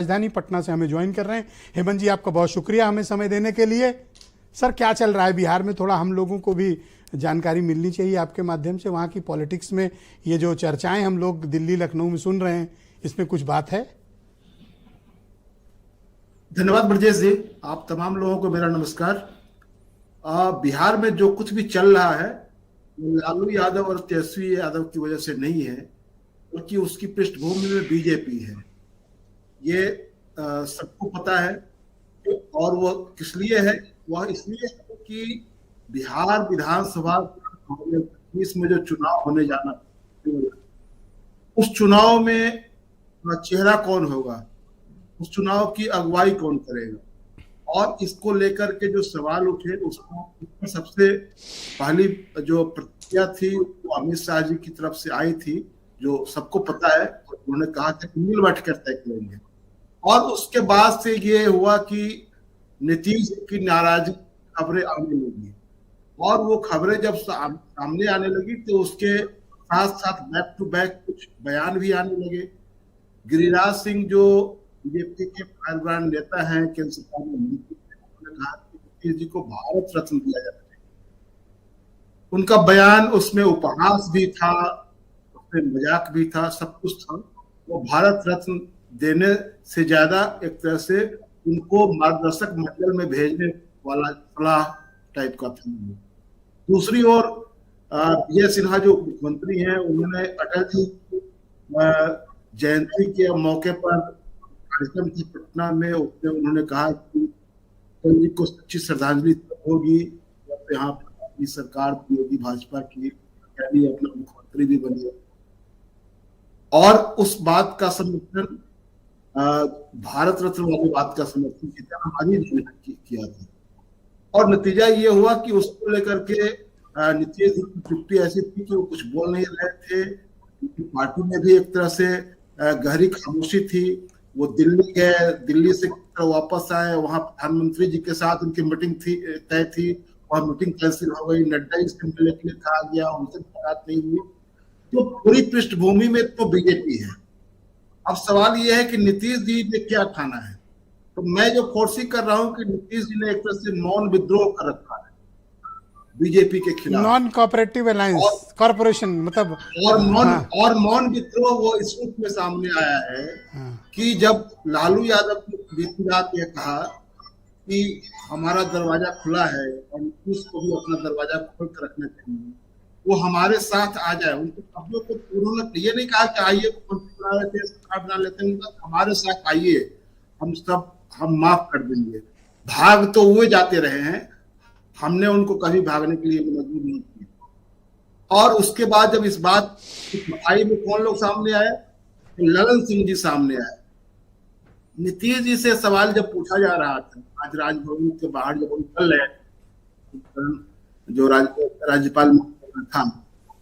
राजधानी पटना से हमें ज्वाइन कर रहे हैं। हेमंत जी, आपका बहुत शुक्रिया हमें समय देने के लिए। सर, क्या चल रहा है बिहार में? थोड़ा हम लोगों को भी जानकारी मिलनी चाहिए आपके माध्यम से। वहाँ की पॉलिटिक्स में ये जो चर्चाएं हम लोग दिल्ली लखनऊ में सुन रहे हैं, इसमें कुछ बात है? धन्यवाद ब्रजेश जी। आप तमाम लोगों को मेरा नमस्कार। बिहार में जो कुछ भी चल रहा है वो लालू यादव और तेजस्वी यादव की वजह से नहीं है, बल्कि उसकी पृष्ठभूमि में बीजेपी है। ये सबको पता है। और वो किस लिए है? वह इसलिए है कि बिहार विधानसभा 2020 में जो चुनाव होने जाना, उस चुनाव में चेहरा कौन होगा, उस चुनाव की अगुवाई कौन करेगा, और इसको लेकर के जो सवाल उठे उसको सबसे पहली जो प्रतिक्रिया थी वो अमित शाह जी की तरफ से आई थी, जो सबको पता है। उन्होंने कहा था कि मिल बैठ कर तय करेंगे। और उसके बाद से ये हुआ कि नीतीश की नाराजगी खबरें आने लगी, और वो खबरें जब सामने आने लगी तो उसके साथ साथ बैक टू बैक कुछ बयान भी आने लगे। गिरिराज सिंह जो बीजेपी के फायरब्रांड नेता हैं, केंद्र सरकार में मंत्री, उन्होंने कहा कि नीतीश जी को भारत रत्न दिया जाना चाहिए। उनका बयान, उसमें उपहास भी था, उसमें मजाक भी था, सब कुछ था। वो भारत रत्न देने से ज्यादा एक तरह से उनको मार्गदर्शक मंडल में भेजने वाला सलाह टाइप का था। दूसरी ओर विजय सिन्हा जो मुख्यमंत्री हैं, उन्होंने अटल जी जयंती के मौके पर कार्यक्रम की पटना में उन्होंने कहा कि अटल जी को सच्ची श्रद्धांजलि होगी जब यहाँ अपनी सरकार होगी भाजपा की, यानी अपना मुख्यमंत्री भी बने। और उस बात का समर्थन, भारत रत्न वाली बात का समर्थन किया था। और नतीजा ये हुआ कि उसको लेकर के नीतीश जी की चुप्पी ऐसी थी कि वो कुछ बोल नहीं रहे थे। पार्टी में भी एक तरह से गहरी खामोशी थी। वो दिल्ली गए, दिल्ली से वापस आए, वहां प्रधानमंत्री जी के साथ उनकी मीटिंग तय थी, वह मीटिंग कैंसिल हो गई। नड्डा जी से मिलने के लिए कहा गया, उनसे मुलाकात नहीं हुई। तो पूरी पृष्ठभूमि में तो बीजेपी है। अब सवाल यह है कि नीतीश जी ने क्या ठाना है। तो मैं जो फोर्सी कर रहा हूं कि नीतीश जी ने एक तरह से मौन विद्रोह कर रखा है बीजेपी के खिलाफ। नॉन कोऑपरेटिव अलायंस कॉर्पोरेशन मतलब। और मौन विद्रोह वो इस रूप में सामने आया है कि जब लालू यादव ने बीती रात ये कहा कि हमारा दरवाजा खुला है और नीतीश को भी अपना दरवाजा खोल कर रखना चाहिए, वो हमारे साथ आ जाए। उनके शब्दों को उन्होंने ये नहीं कहा कि आइए बना लेते हैं, सरकार बना लेते हैं, उनका हमारे साथ आइए, हम माफ कर देंगे। भाग तो हुए जाते रहे हैं, हमने उनको कभी भागने के लिए मजबूर नहीं किया। और उसके बाद जब इस बात आई में कौन लोग सामने आए, तो ललन सिंह जी सामने आए। नीतीश जी से सवाल जब पूछा जा रहा था आज राजभवन के बाहर, जब निकल रहे जो राज्यपाल था,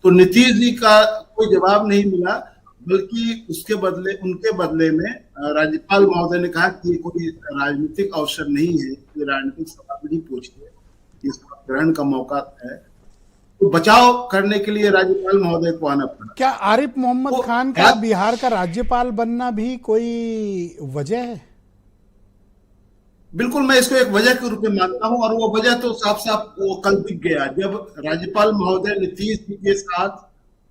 तो नीतीश जी का कोई जवाब नहीं मिला, बल्कि उनके बदले में राज्यपाल महोदय ने कहा कि कोई राजनीतिक अवसर नहीं है, कोई राजनीतिक सवाल नहीं पूछिए, इसका ग्रहण का मौका है। तो बचाव करने के लिए राज्यपाल महोदय को आना पड़ा। क्या आरिफ मोहम्मद खान का बिहार का राज्यपाल बनना भी कोई वजह है? बिल्कुल, मैं इसको एक वजह के रूप में मानता हूं, और वो वजह तो साफ साफ वो कल दिख गया जब राज्यपाल महोदय नीतीश जी के साथ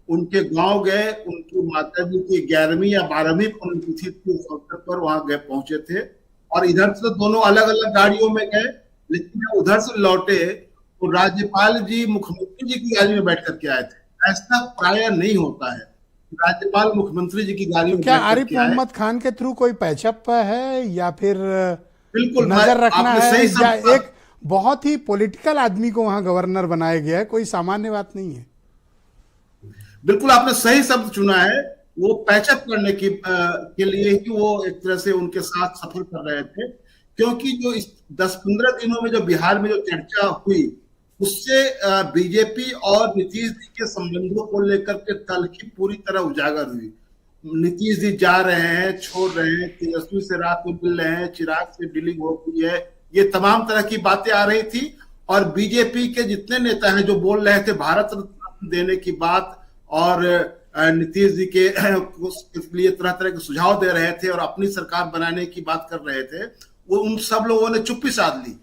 उनके गांव गए। उनकी माता जी की 11वीं या 12वीं पुण्यतिथि के अवसर पर वहां गए पहुंचे थे, और इधर से दोनों अलग अलग गाड़ियों में गए, लेकिन जब उधर से लौटे तो राज्यपाल जी मुख्यमंत्री जी की गाड़ी में बैठ करके आए थे। ऐसा प्राय नहीं होता है, राज्यपाल मुख्यमंत्री जी की गाड़ी में। क्या आरिफ मोहम्मद खान के थ्रू कोई पैचअप है या फिर बिल्कुल नजर रखना है, या एक बहुत ही पॉलिटिकल आदमी को वहां गवर्नर बनाया गया है? कोई सामान्य बात नहीं है। बिल्कुल आपने सही शब्द चुना है। वो पैचअप करने के लिए ही वो एक तरह से उनके साथ सफर कर रहे थे, क्योंकि जो इस 10-15 दिनों में जो बिहार में जो चर्चा हुई, उससे बीजेपी और नीतीश जी के संबंधों को लेकर के तल्खी पूरी तरह उजागर हुई। नीतीश जी जा रहे हैं, छोड़ रहे हैं, तेजस्वी से रात को मिल रहे हैं, चिराग से डीलिंग हो गई है, ये तमाम तरह की बातें आ रही थी। और बीजेपी के जितने नेता हैं जो बोल रहे थे भारत रत्न देने की बात, और नीतीश जी के लिए तरह तरह के सुझाव दे रहे थे और अपनी सरकार बनाने की बात कर रहे थे, वो उन सब लोगों ने चुप्पी साध ली।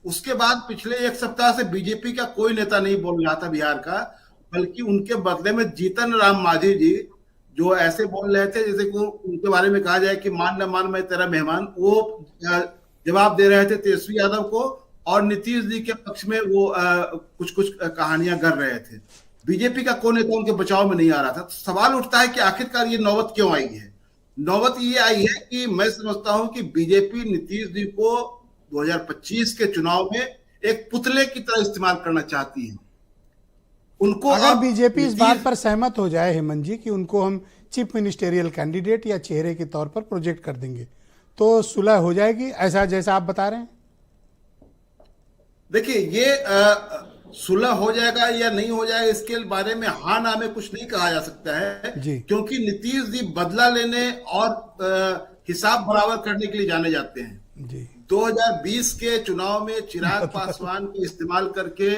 उसके बाद पिछले एक सप्ताह से बीजेपी का कोई नेता नहीं बोल रहा था बिहार का, बल्कि उनके बदले में जीतन राम मांझी जी जो ऐसे बोल रहे थे जैसे कि उनके बारे में कहा जाए कि मान न मान मैं तेरा मेहमान, वो जवाब दे रहे थे तेजस्वी यादव को, और नीतीश जी के पक्ष में वो कुछ कुछ कहानियां कर रहे थे। बीजेपी का कोई नेता उनके बचाव में नहीं आ रहा था। तो सवाल उठता है कि आखिरकार ये नौबत क्यों आई है। नौबत ये आई है कि मैं समझता हूं कि बीजेपी नीतीश जी को 2025 के चुनाव में एक पुतले की तरह इस्तेमाल करना चाहती है। उनको अगर बीजेपी इस बात पर सहमत हो जाए हेमंत जी कि उनको हम चीफ मिनिस्टेरियल कैंडिडेट या चेहरे के तौर पर प्रोजेक्ट कर देंगे तो सुलह हो जाएगी, ऐसा जैसा आप बता रहे हैं? देखिए, ये सुलह हो जाएगा या नहीं हो जाएगा इसके बारे में हाँ ना में कुछ नहीं कहा जा सकता है जी। क्योंकि नीतीश जी बदला लेने और हिसाब बराबर करने के लिए जाने जाते हैं। जी। 2020 के चुनाव में चिराग पासवान को इस्तेमाल करके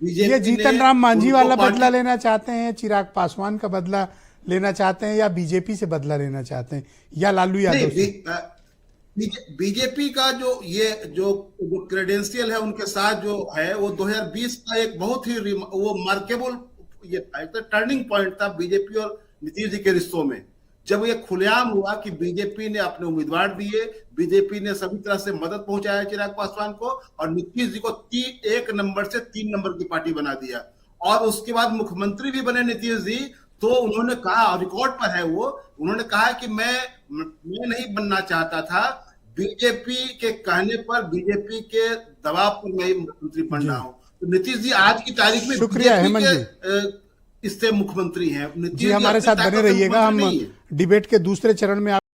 बीजेपी ये जीतन राम मांझी वाला बदला लेना चाहते हैं, चिराग पासवान का बदला लेना चाहते हैं, या बीजेपी से बदला लेना चाहते हैं, या लालू यादव से? बीजेपी का जो क्रेडेंशियल है उनके साथ जो है वो 2020 का एक बहुत ही वो मार्केबल ये टर्निंग पॉइंट था बीजेपी और नीतीश जी के रिश्तों में, जब ये खुलेआम हुआ कि बीजेपी ने अपने उम्मीदवार दिए, बीजेपी ने सभी तरह से मदद पहुंचाया चिराग पासवान को, और नीतीश जी को 1 नंबर से 3 नंबर की पार्टी बना दिया, और उसके बाद मुख्यमंत्री भी बने नीतीश जी। तो उन्होंने कहा, रिकॉर्ड पर है वो, उन्होंने कहा कि मैं नहीं बनना चाहता था, बीजेपी के कहने पर, बीजेपी के दबाव पर मैं मुख्यमंत्री बन रहा हूं। तो नीतीश जी आज की तारीख में शुक्रिया हेमंत जी, इससे मुख्यमंत्री हैं। जी हमारे साथ बने रहिएगा। हम डिबेट के दूसरे चरण में